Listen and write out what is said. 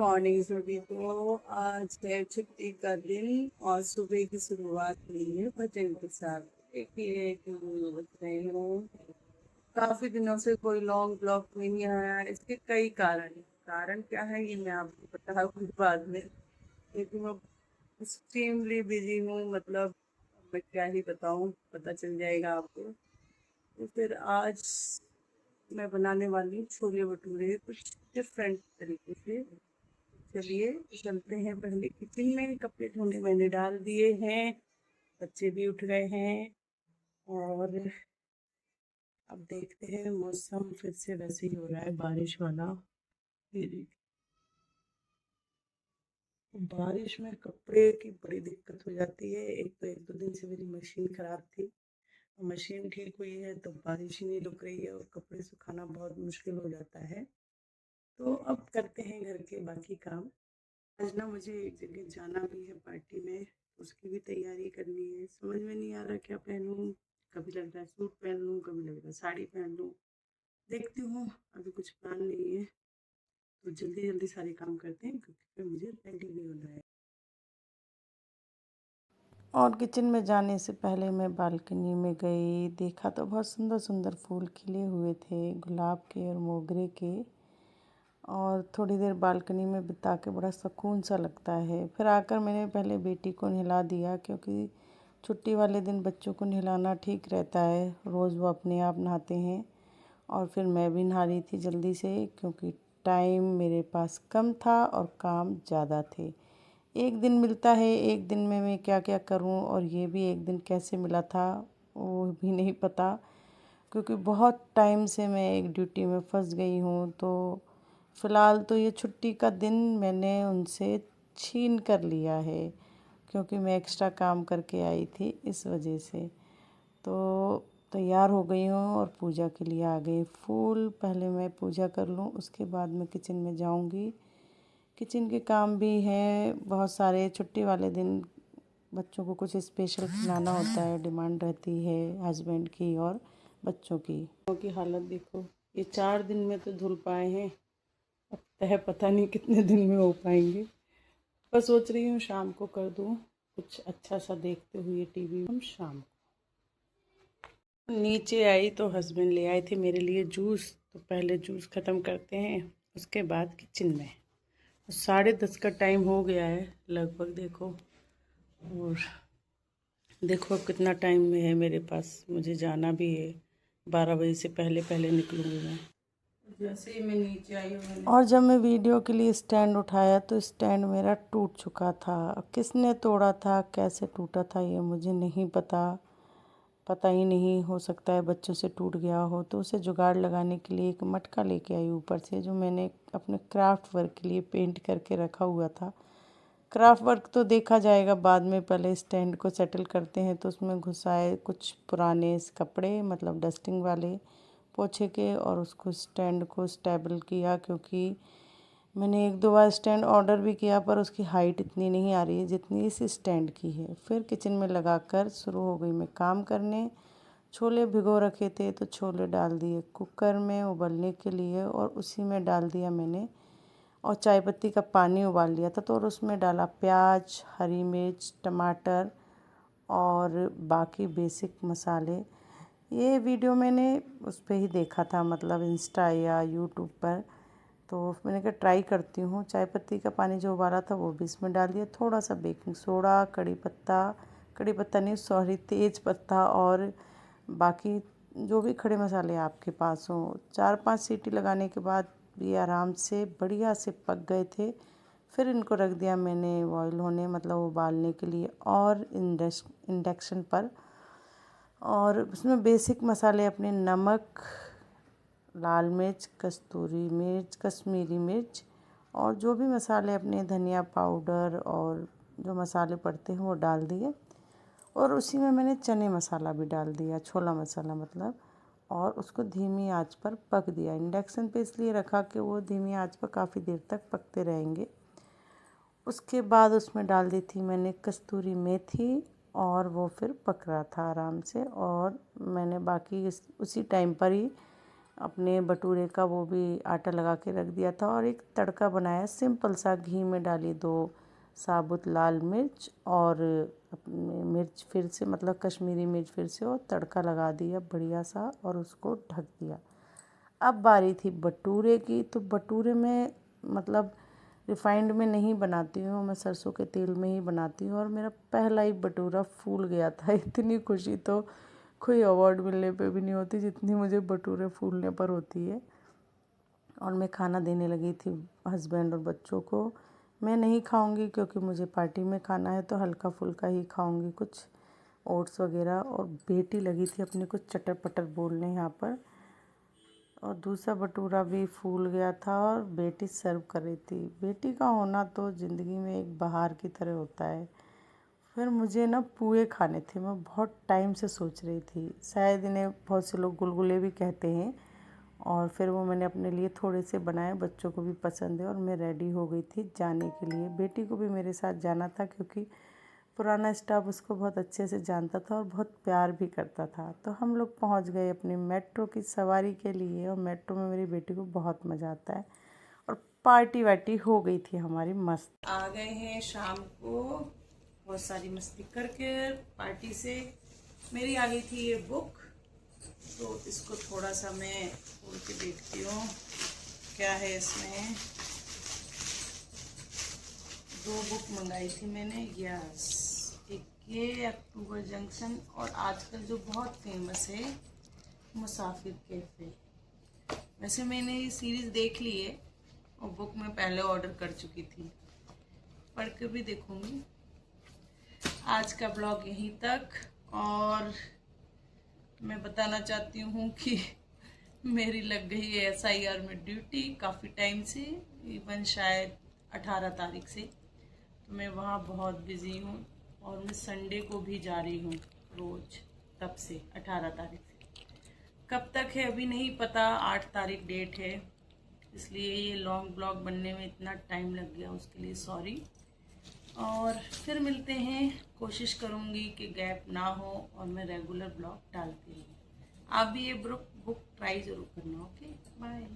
Morning सभी को। आज है छुट्टी का दिन और सुबह की शुरुआत हुई है भजन के साथ। देखिए बज रहे हूँ। काफी दिनों से कोई लॉन्ग ब्लॉग नहीं आया। इसके कई कारण हैं। कारण क्या है ये मैं आपको बताऊंगी बाद में, क्योंकि मैं एक्सट्रीमली बिजी हूँ। मतलब मैं क्या ही बताऊँ, पता चल जाएगा आपको। तो फिर आज मैं बनाने वाली हूँ छोले भटूरे कुछ डिफरेंट तरीके से। चलिए चलते हैं पहले किचन में। कपड़े धोने मैंने डाल दिए हैं, बच्चे भी उठ गए हैं। और अब देखते हैं, मौसम फिर से वैसे ही हो रहा है बारिश वाला। ये देखिए, बारिश में कपड़े की बड़ी दिक्कत हो जाती है। एक तो 1-2 दिन से मेरी मशीन खराब थी। मशीन ठीक हुई है तो बारिश ही नहीं रुक रही है और कपड़े सुखाना बहुत मुश्किल हो जाता है। तो अब करते हैं घर के बाकी काम। आज ना मुझे एक जगह जाना भी है पार्टी में, उसकी भी तैयारी करनी है। समझ में नहीं आ रहा क्या पहनूं। कभी लग रहा है सूट पहन लूं, कभी लग रहा है साड़ी पहन लूं। देखती हूँ, अभी कुछ प्लान नहीं है। तो जल्दी जल्दी सारे काम करते हैं क्योंकि फिर मुझे रेडी भी होना है। और किचन में जाने से पहले मैं बालकनी में गई, देखा तो बहुत सुंदर सुंदर फूल खिले हुए थे, गुलाब के और मोगरे के। और थोड़ी देर बालकनी में बिता के बड़ा सुकून सा लगता है। फिर आकर मैंने पहले बेटी को नहला दिया, क्योंकि छुट्टी वाले दिन बच्चों को नहलाना ठीक रहता है। रोज़ वो अपने आप नहाते हैं। और फिर मैं भी नहा रही थी जल्दी से, क्योंकि टाइम मेरे पास कम था और काम ज़्यादा थे। एक दिन मिलता है, एक दिन में मैं क्या क्या करूं, और ये भी एक दिन कैसे मिला था वो भी नहीं पता। क्योंकि बहुत टाइम से मैं एक ड्यूटी में फंस गई हूँ। तो फ़िलहाल तो ये छुट्टी का दिन मैंने उनसे छीन कर लिया है, क्योंकि मैं एक्स्ट्रा काम करके आई थी इस वजह से। तो तैयार हो गई हूँ और पूजा के लिए आ गई। फूल पहले मैं पूजा कर लूँ, उसके बाद मैं किचन में जाऊँगी। किचन के काम भी हैं बहुत सारे। छुट्टी वाले दिन बच्चों को कुछ स्पेशल खिलाना होता है, डिमांड रहती है हस्बैंड की और बच्चों की हालत देखो, ये 4 दिन में तो धुल पाए हैं। अब तय पता नहीं कितने दिन में हो पाएंगे। बस सोच रही हूँ शाम को कर दूँ कुछ अच्छा सा देखते हुए टीवी। हम शाम को नीचे आई तो हस्बैंड ले आए थे मेरे लिए जूस। तो पहले जूस ख़त्म करते हैं, उसके बाद किचन में। 10:30 का टाइम हो गया है लगभग, देखो। और देखो अब कितना टाइम में है मेरे पास, मुझे जाना भी है। 12 बजे से पहले पहले निकलूँगी मैं। जैसे ही मैं नीचे आई हूँ, और जब मैं वीडियो के लिए स्टैंड उठाया तो स्टैंड मेरा टूट चुका था। किसने तोड़ा था, कैसे टूटा था, ये मुझे नहीं पता। पता ही नहीं, हो सकता है बच्चों से टूट गया हो। तो उसे जुगाड़ लगाने के लिए एक मटका लेके आई ऊपर से, जो मैंने अपने क्राफ्ट वर्क के लिए पेंट करके रखा हुआ था। क्राफ्ट वर्क तो देखा जाएगा बाद में, पहले स्टैंड को सेटल करते हैं। तो उसमें घुसाए कुछ पुराने कपड़े, मतलब डस्टिंग वाले पोछे के, और उसको स्टैंड को स्टेबल किया। क्योंकि मैंने 1-2 बार स्टैंड ऑर्डर भी किया, पर उसकी हाइट इतनी नहीं आ रही है जितनी इस स्टैंड की है। फिर किचन में लगाकर शुरू हो गई मैं काम करने। छोले भिगो रखे थे तो छोले डाल दिए कुकर में उबलने के लिए, और उसी में डाल दिया मैंने, और चाय पत्ती का पानी उबाल लिया था। तो और उसमें डाला प्याज, हरी मिर्च, टमाटर और बाकी बेसिक मसाले। ये वीडियो मैंने उस पर ही देखा था, मतलब इंस्टा या यूट्यूब पर। तो मैंने कहा ट्राई करती हूँ। चाय पत्ती का पानी जो उबाला था वो भी इसमें डाल दिया, थोड़ा सा बेकिंग सोडा, कड़ी पत्ता नहीं सॉरी, तेज पत्ता, और बाकी जो भी खड़े मसाले आपके पास हों। 4-5 सीटी लगाने के बाद ये आराम से बढ़िया से पक गए थे। फिर इनको रख दिया मैंने बॉयल होने, मतलब उबालने के लिए, और इंडक्शन पर। और उसमें बेसिक मसाले अपने नमक, लाल मिर्च, कस्तूरी मिर्च, कश्मीरी मिर्च, और जो भी मसाले अपने, धनिया पाउडर और जो मसाले पड़ते हैं वो डाल दिए। और उसी में मैंने चने मसाला भी डाल दिया, छोला मसाला मतलब। और उसको धीमी आंच पर पक दिया। इंडक्शन पे इसलिए रखा कि वो धीमी आंच पर काफ़ी देर तक पकते रहेंगे। उसके बाद उसमें डाल दी थी मैंने कस्तूरी मेथी, और वो फिर पक रहा था आराम से। और मैंने बाकी उसी टाइम पर ही अपने भटूरे का वो भी आटा लगा के रख दिया था। और एक तड़का बनाया सिंपल सा, घी में डाली 2 साबुत लाल मिर्च और अपने मिर्च फिर से, मतलब कश्मीरी मिर्च फिर से, और तड़का लगा दिया बढ़िया सा और उसको ढक दिया। अब बारी थी भटूरे की। तो भटूरे में मतलब रिफाइंड में नहीं बनाती हूँ मैं, सरसों के तेल में ही बनाती हूँ। और मेरा पहला ही भटूरा फूल गया था। इतनी खुशी तो कोई अवार्ड मिलने पे भी नहीं होती जितनी मुझे भटूरे फूलने पर होती है। और मैं खाना देने लगी थी हस्बैंड और बच्चों को। मैं नहीं खाऊंगी क्योंकि मुझे पार्टी में खाना है, तो हल्का फुल्का ही खाऊंगी, कुछ ओट्स वगैरह। और बेटी लगी थी अपने कुछ चटर पटर बोलने यहाँ पर। और दूसरा भटूरा भी फूल गया था और बेटी सर्व कर रही थी। बेटी का होना तो ज़िंदगी में एक बहार की तरह होता है। फिर मुझे ना पुए खाने थे, मैं बहुत टाइम से सोच रही थी। शायद इन्हें बहुत से लोग गुलगुले भी कहते हैं। और फिर वो मैंने अपने लिए थोड़े से बनाए, बच्चों को भी पसंद है। और मैं रेडी हो गई थी जाने के लिए। बेटी को भी मेरे साथ जाना था क्योंकि पुराना स्टाफ उसको बहुत अच्छे से जानता था और बहुत प्यार भी करता था। तो हम लोग पहुंच गए अपनी मेट्रो की सवारी के लिए। और मेट्रो में मेरी बेटी को बहुत मज़ा आता है। और पार्टी वार्टी हो गई थी हमारी मस्त। आ गए हैं शाम को बहुत सारी मस्ती करके पार्टी से। मेरी आ गई थी ये बुक, तो इसको थोड़ा सा मैं खोल के देखती हूँ क्या है इसमें। 2 बुक मंगाई थी मैंने, यस। एक ये अक्टूबर जंक्शन, और आजकल जो बहुत फेमस है मुसाफिर कैफे। वैसे मैंने ये सीरीज़ देख ली है और बुक मैं पहले ऑर्डर कर चुकी थी, पढ़ के भी देखूंगी। आज का ब्लॉग यहीं तक। और मैं बताना चाहती हूँ कि मेरी लग गई है SIR में ड्यूटी काफ़ी टाइम से, इवन शायद 18 तारीख से। तो मैं वहाँ बहुत बिज़ी हूँ और मैं संडे को भी जा रही हूँ रोज़, तब से 18 तारीख से। कब तक है अभी नहीं पता, 8 तारीख डेट है, इसलिए ये लॉन्ग ब्लॉग बनने में इतना टाइम लग गया, उसके लिए सॉरी। और फिर मिलते हैं, कोशिश करूँगी कि गैप ना हो और मैं रेगुलर ब्लॉग डालती रहूँ। आप भी ये बुक ट्राई ज़रूर करना। Okay, bye.